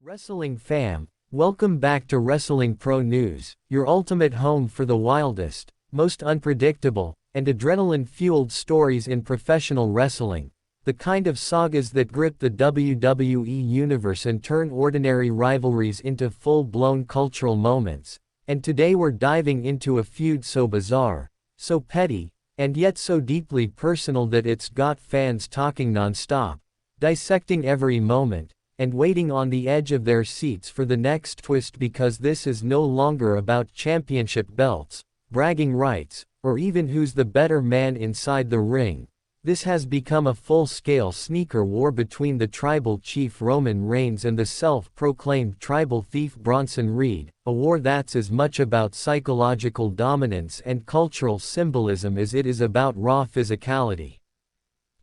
Wrestling fam, welcome back to Wrestling Pro News, your ultimate home for the wildest, most unpredictable, and adrenaline-fueled stories in professional wrestling. The kind of sagas that grip the WWE universe and turn ordinary rivalries into full-blown cultural moments. And today we're diving into a feud so bizarre, so petty, and yet so deeply personal that it's got fans talking non-stop, dissecting every moment, and waiting on the edge of their seats for the next twist, because this is no longer about championship belts, bragging rights, or even who's the better man inside the ring. This has become a full-scale sneaker war between the tribal chief Roman Reigns and the self-proclaimed tribal thief Bronson Reed, a war that's as much about psychological dominance and cultural symbolism as it is about raw physicality.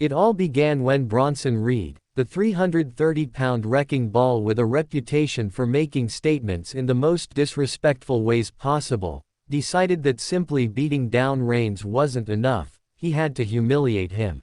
It all began when Bronson Reed, the 330-pound wrecking ball with a reputation for making statements in the most disrespectful ways possible, decided that simply beating down Reigns wasn't enough. He had to humiliate him.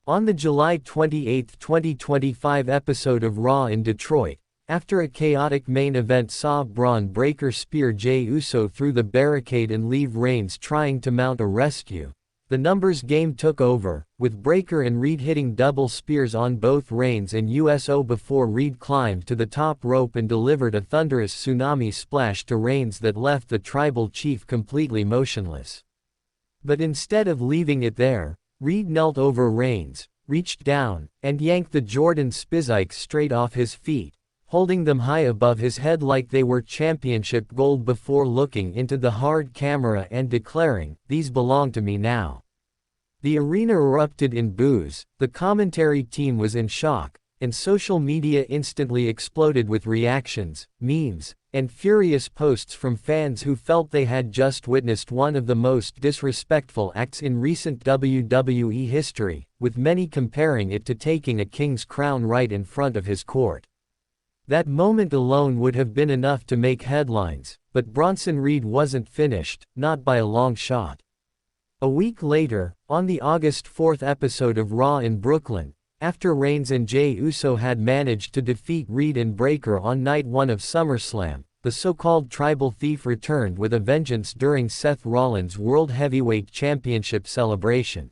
On the July 28, 2025 episode of Raw in Detroit, after a chaotic main event saw Braun Breaker spear Jey Uso through the barricade and leave Reigns trying to mount a rescue, the numbers game took over, with Breaker and Reed hitting double spears on both Reigns and Uso before Reed climbed to the top rope and delivered a thunderous tsunami splash to Reigns that left the tribal chief completely motionless. But instead of leaving it there, Reed knelt over Reigns, reached down, and yanked the Jordan Spizikes straight off his feet, holding them high above his head like they were championship gold before looking into the hard camera and declaring, "These belong to me now." The arena erupted in boos, the commentary team was in shock, and social media instantly exploded with reactions, memes, and furious posts from fans who felt they had just witnessed one of the most disrespectful acts in recent WWE history, with many comparing it to taking a king's crown right in front of his court. That moment alone would have been enough to make headlines, but Bronson Reed wasn't finished, not by a long shot. A week later, on the August 4th episode of Raw in Brooklyn, after Reigns and Jey Uso had managed to defeat Reed and Breaker on night 1 of SummerSlam, the so-called tribal thief returned with a vengeance during Seth Rollins' World Heavyweight Championship celebration.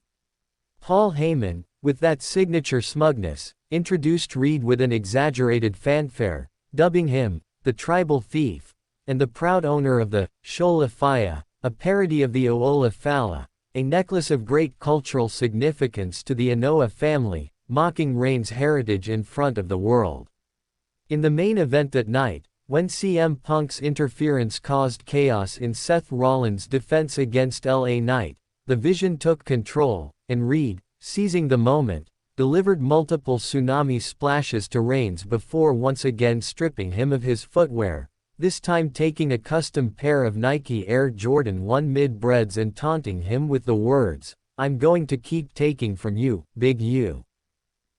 Paul Heyman, with that signature smugness, introduced Reed with an exaggerated fanfare, dubbing him the tribal thief, and the proud owner of the Shola Faya, a parody of the Oola Fala, a necklace of great cultural significance to the Anoa family, mocking Reigns' heritage in front of the world. In the main event that night, when CM Punk's interference caused chaos in Seth Rollins' defense against LA Knight, the Vision took control, and Reed, seizing the moment, delivered multiple tsunami splashes to Reigns before once again stripping him of his footwear, this time taking a custom pair of Nike Air Jordan 1 mid-breads and taunting him with the words, "I'm going to keep taking from you, Big U."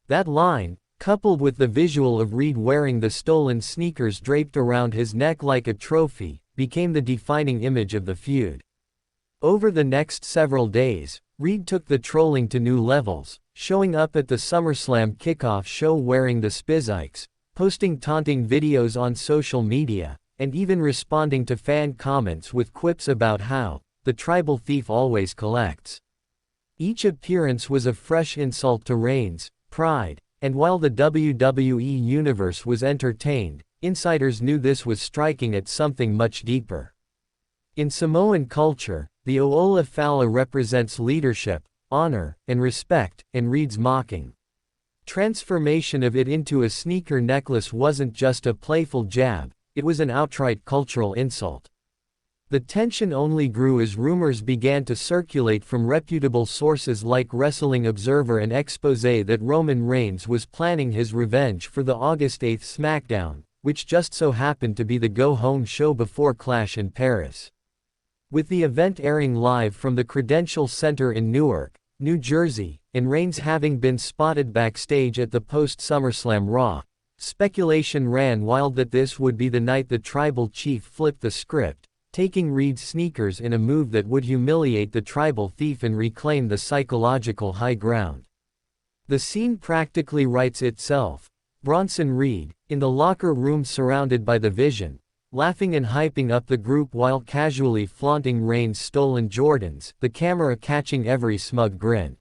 That line, coupled with the visual of Reed wearing the stolen sneakers draped around his neck like a trophy, became the defining image of the feud. Over the next several days, Reed took the trolling to new levels, showing up at the SummerSlam kickoff show wearing the Spizikes, posting taunting videos on social media, and even responding to fan comments with quips about how the tribal thief always collects. Each appearance was a fresh insult to Reigns' pride, and while the WWE universe was entertained, insiders knew this was striking at something much deeper. In Samoan culture, the Oola Fala represents leadership, honor, and respect, and Reed's mocking transformation of it into a sneaker necklace wasn't just a playful jab, it was an outright cultural insult. The tension only grew as rumors began to circulate from reputable sources like Wrestling Observer and Expose that Roman Reigns was planning his revenge for the August 8 Smackdown, which just so happened to be the go-home show before Clash in Paris. With the event airing live from the Credential Center in Newark, New Jersey, and Reigns having been spotted backstage at the post-SummerSlam Raw, speculation ran wild that this would be the night the tribal chief flipped the script, taking Reed's sneakers in a move that would humiliate the tribal thief and reclaim the psychological high ground. The scene practically writes itself. Bronson Reed, in the locker room surrounded by the Vision, laughing and hyping up the group while casually flaunting Reings' stolen Jordans, the camera catching every smug grin.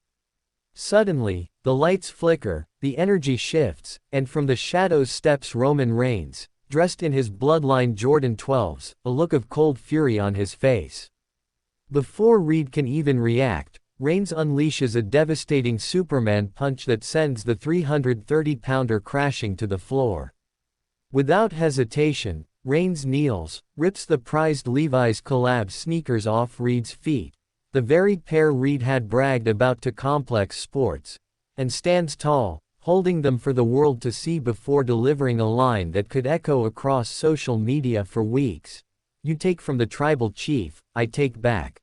Suddenly, the lights flicker, the energy shifts, and from the shadows steps Roman Reigns, dressed in his bloodline Jordan 12s, a look of cold fury on his face. Before Reed can even react, Reigns unleashes a devastating Superman punch that sends the 330-pounder crashing to the floor. Without hesitation, Reigns kneels, rips the prized Levi's collab sneakers off Reed's feet, the very pair Reed had bragged about to Complex Sports, and stands tall, holding them for the world to see before delivering a line that could echo across social media for weeks. "You take from the tribal chief, I take back."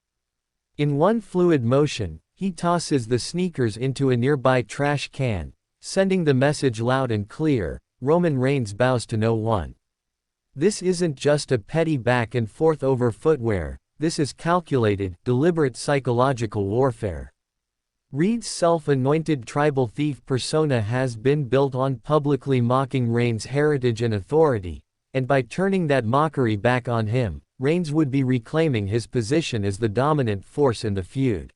In one fluid motion, he tosses the sneakers into a nearby trash can, sending the message loud and clear: Roman Reigns bows to no one. This isn't just a petty back and forth over footwear, this is calculated, deliberate psychological warfare. Reed's self-anointed tribal thief persona has been built on publicly mocking Reigns' heritage and authority, and by turning that mockery back on him, Reigns would be reclaiming his position as the dominant force in the feud.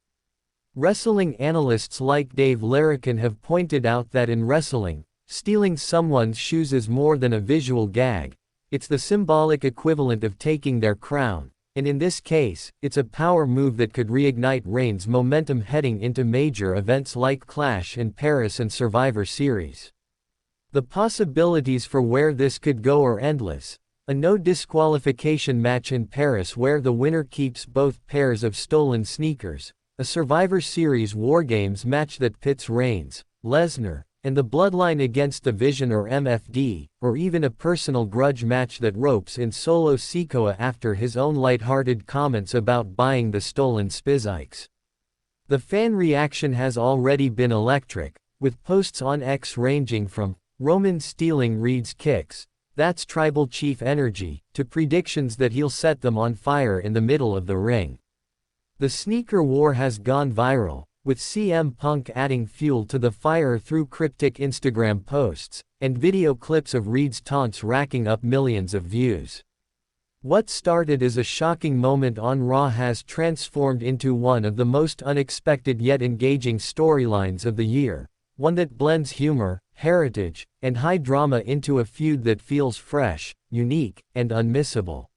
Wrestling analysts like Dave Larrikin have pointed out that in wrestling, stealing someone's shoes is more than a visual gag. It's the symbolic equivalent of taking their crown, and in this case, it's a power move that could reignite Reigns' momentum heading into major events like Clash in Paris and Survivor Series. The possibilities for where this could go are endless. A no disqualification match in Paris where the winner keeps both pairs of stolen sneakers, a Survivor Series War Games match that pits Reigns, Lesnar, and the Bloodline against the Vision or MFD, or even a personal grudge match that ropes in Solo Sikoa after his own lighthearted comments about buying the stolen Spizikes. The fan reaction has already been electric, with posts on X ranging from "Roman stealing Reed's kicks, that's tribal chief energy," to predictions that he'll set them on fire in the middle of the ring. The sneaker war has gone viral, with CM Punk adding fuel to the fire through cryptic Instagram posts, and video clips of Reed's taunts racking up millions of views. What started as a shocking moment on Raw has transformed into one of the most unexpected yet engaging storylines of the year, one that blends humor, heritage, and high drama into a feud that feels fresh, unique, and unmissable.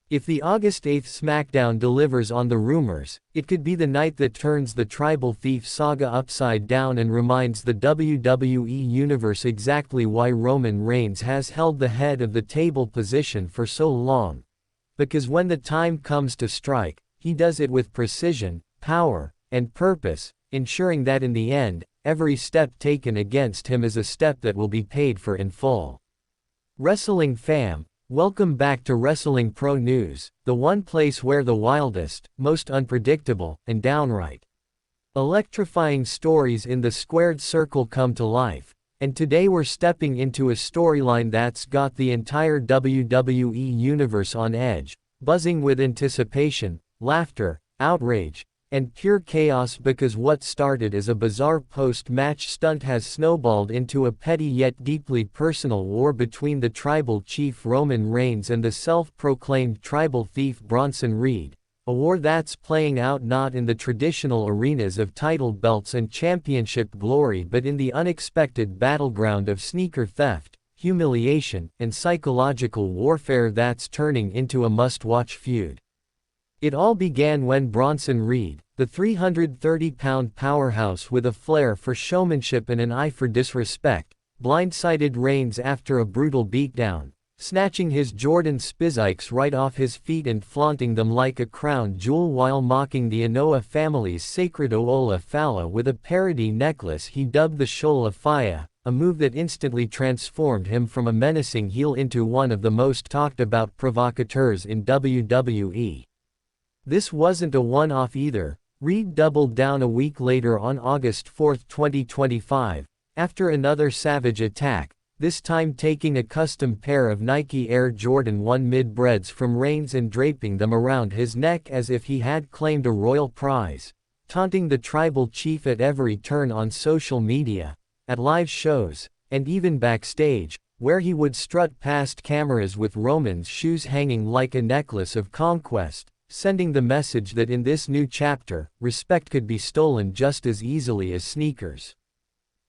If the August 8th Smackdown delivers on the rumors, it could be the night that turns the Tribal Thief saga upside down and reminds the WWE Universe exactly why Roman Reigns has held the head of the table position for so long. Because when the time comes to strike, he does it with precision, power, and purpose, ensuring that in the end, every step taken against him is a step that will be paid for in full. Wrestling fam, welcome back to Wrestling Pro News, the one place where the wildest, most unpredictable, and downright electrifying stories in the squared circle come to life. And today we're stepping into a storyline that's got the entire WWE Universe on edge, buzzing with anticipation, laughter, outrage, and pure chaos because what started as a bizarre post-match stunt has snowballed into a petty yet deeply personal war between the tribal chief Roman Reigns and the self-proclaimed tribal thief Bronson Reed, a war that's playing out not in the traditional arenas of title belts and championship glory but in the unexpected battleground of sneaker theft, humiliation, and psychological warfare that's turning into a must-watch feud. It all began when Bronson Reed, the 330-pound powerhouse with a flair for showmanship and an eye for disrespect, blindsided Reigns after a brutal beatdown, snatching his Jordan Spizikes right off his feet and flaunting them like a crown jewel while mocking the Anoa family's sacred Oola Fala with a parody necklace he dubbed the Shola Faya, a move that instantly transformed him from a menacing heel into one of the most talked-about provocateurs in WWE. This wasn't a one-off either. Reed doubled down a week later on August 4, 2025, after another savage attack, this time taking a custom pair of Nike Air Jordan 1 mid-breads from Reigns and draping them around his neck as if he had claimed a royal prize, taunting the tribal chief at every turn on social media, at live shows, and even backstage, where he would strut past cameras with Roman's shoes hanging like a necklace of conquest, sending the message that in this new chapter, respect could be stolen just as easily as sneakers.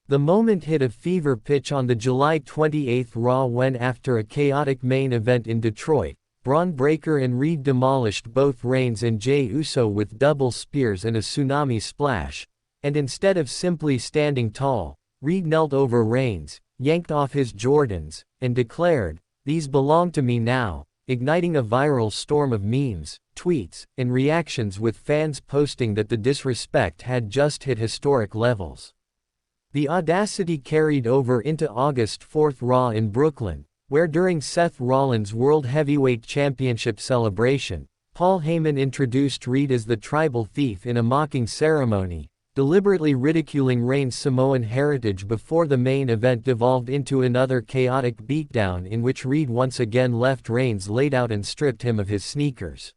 The moment hit a fever pitch on the July 28 Raw when, after a chaotic main event in Detroit, Braun Breaker and Reed demolished both Reigns and Jey Uso with double spears and a tsunami splash, and instead of simply standing tall, Reed knelt over Reigns, yanked off his Jordans, and declared, "These belong to me now," igniting a viral storm of memes, tweets, and reactions, with fans posting that the disrespect had just hit historic levels. The audacity carried over into August 4 Raw in Brooklyn, where during Seth Rollins' World Heavyweight Championship celebration, Paul Heyman introduced Reed as the Tribal Thief in a mocking ceremony, deliberately ridiculing Reigns' Samoan heritage before the main event devolved into another chaotic beatdown in which Reed once again left Reigns laid out and stripped him of his sneakers.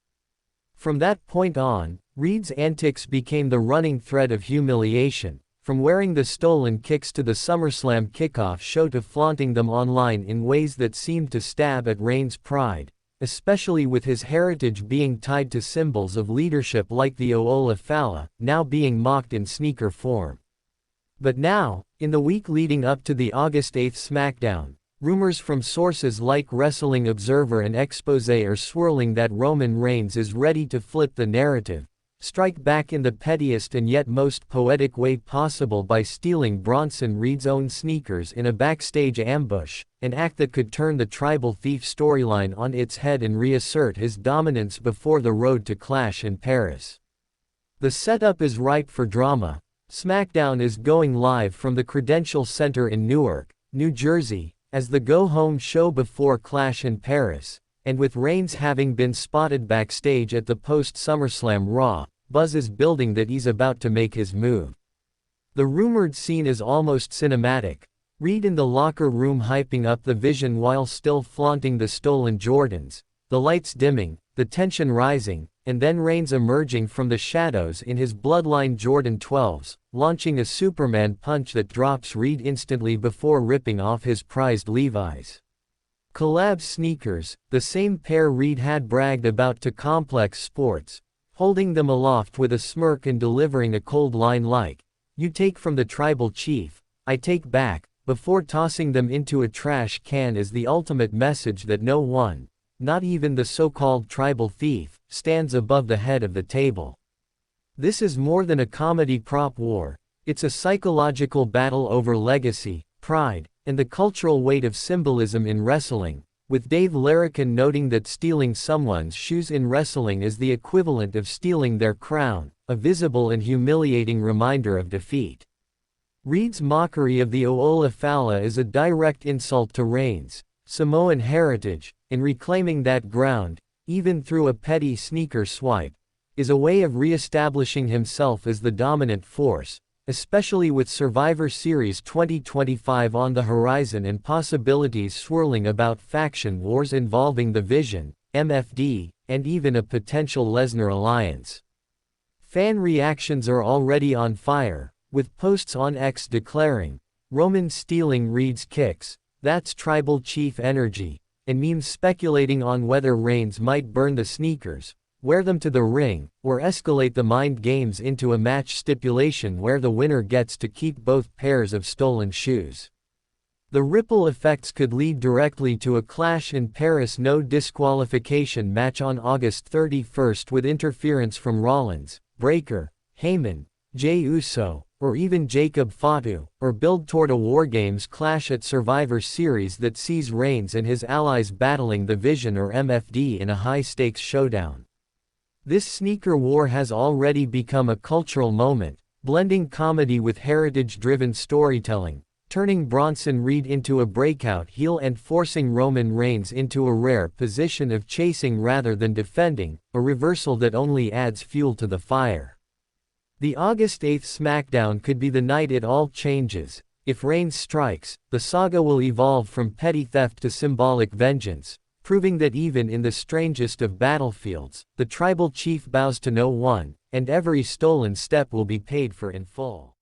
From that point on, Reed's antics became the running thread of humiliation, from wearing the stolen kicks to the SummerSlam kickoff show to flaunting them online in ways that seemed to stab at Reigns' pride, especially with his heritage being tied to symbols of leadership like the Oola Fala, now being mocked in sneaker form. But now, in the week leading up to the August 8 Smackdown, rumors from sources like Wrestling Observer and Expose are swirling that Roman Reigns is ready to flip the narrative, strike back in the pettiest and yet most poetic way possible by stealing Bronson Reed's own sneakers in a backstage ambush, an act that could turn the Tribal Thief storyline on its head and reassert his dominance before the road to Clash in Paris. The setup is ripe for drama. SmackDown is going live from the Credential Center in Newark, New Jersey, as the go-home show before Clash in Paris, and with Reigns having been spotted backstage at the post-SummerSlam Raw, buzz is building that he's about to make his move. The rumored scene is almost cinematic. Reed in the locker room hyping up the vision while still flaunting the stolen Jordans, the lights dimming, the tension rising, and then Reigns emerging from the shadows in his Bloodline Jordan 12s, launching a Superman punch that drops Reed instantly before ripping off his prized Levi's collab sneakers, the same pair Reed had bragged about to Complex Sports, holding them aloft with a smirk and delivering a cold line like, "You take from the tribal chief, I take back," before tossing them into a trash can as the ultimate message that no one, not even the so-called tribal thief, stands above the head of the table. This is more than a comedy prop war, it's a psychological battle over legacy, pride, and the cultural weight of symbolism in wrestling, with Dave Larrican noting that stealing someone's shoes in wrestling is the equivalent of stealing their crown, a visible and humiliating reminder of defeat. Reed's mockery of the Oola Fala is a direct insult to Reigns' Samoan heritage, and reclaiming that ground, even through a petty sneaker swipe, is a way of re-establishing himself as the dominant force, especially with Survivor Series 2025 on the horizon and possibilities swirling about faction wars involving the Vision, MFD, and even a potential Lesnar alliance. Fan reactions are already on fire, with posts on X declaring, "Roman stealing Reed's kicks, that's tribal chief energy," and memes speculating on whether Reigns might burn the sneakers, wear them to the ring, or escalate the mind games into a match stipulation where the winner gets to keep both pairs of stolen shoes. The ripple effects could lead directly to a Clash in Paris no disqualification match on August 31 with interference from Rollins, Breaker, Heyman, Jey Uso, or even Jacob Fatu, or build toward a War Games clash at Survivor Series that sees Reigns and his allies battling the Vision or MFD in a high-stakes showdown. This sneaker war has already become a cultural moment, blending comedy with heritage-driven storytelling, turning Bronson Reed into a breakout heel and forcing Roman Reigns into a rare position of chasing rather than defending, a reversal that only adds fuel to the fire. The August 8 Smackdown could be the night it all changes. If Reigns strikes, the saga will evolve from petty theft to symbolic vengeance, proving that even in the strangest of battlefields, the tribal chief bows to no one, and every stolen step will be paid for in full.